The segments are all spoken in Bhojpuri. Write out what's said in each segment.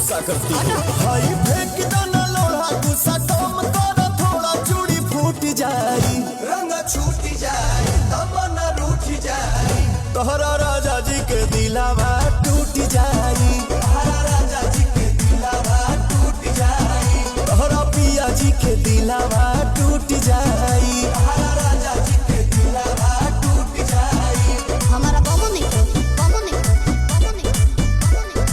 गुस्सा करती है। भाई फेंक देना लोढ़ा गुस्सा कम कर थोड़ा चूड़ी फूट जाई रंग छूट जाए तमन्ना रूठ जाए तोहरा राजा जी के दिलावा टूट जाई तोहरा राजा जी के दिलावा टूट जाए तोहरा पिया जी के दिलावा टूट जाई तोहरा राजा जी के दिलावा टूट जाए हमारा कमो नहीं कमो नहीं कमो नहीं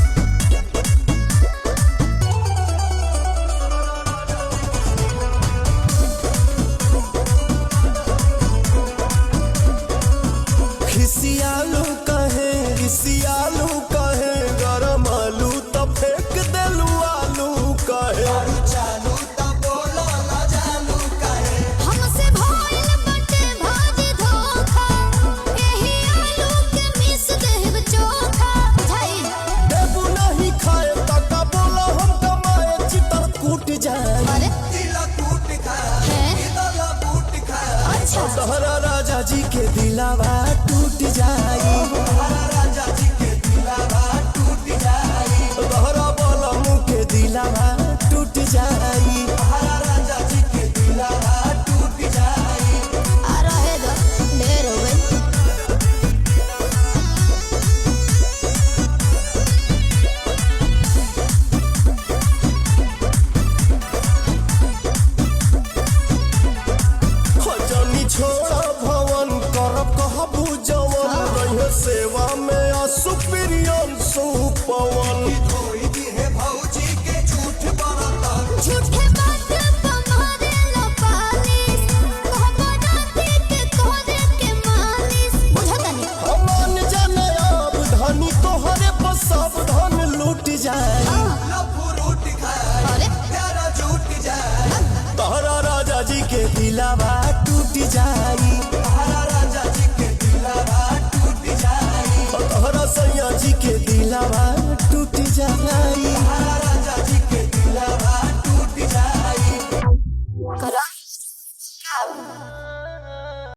खिसियालू कहे रिसियालू कहे गरम आलू तो फेंक देलू आलू कहे चालू तब बोलो ना जानू कहे हमसे भइल बटे भाजी धोखा एही आलू के मिस देब चोखा बुझाई देबू नहीं खाए तका बोला हम कमाए चितर कूट जाए अरे दिल टूट खाए हैं? दिल टूट खाए अच्छा तोहरा राजा जी के दिलावा टूट जाई तोहरा राजा जी के दिलावा टूट जाए तोहरा बलमू के दिलावा टूट जाई तोहरा राजा जी के दिलावा टूट जाए आ रहे दो ढेर हो गई खजनी छोड़ा भवन करब कहबू जवन रहे सेवा में सुप्रियन सुपवन धोई दी है भौजी के झूठ बरतन झूठे बात पमारे लो पालिस कहबो राती के तोरे के मालिस बुझतनी हमान जाने अब धनी तोहरे पर सब धन लूट जाए लफू रूट खाए अरे प्यारा झूठ जाए तोहरा राजा जी के दिलावा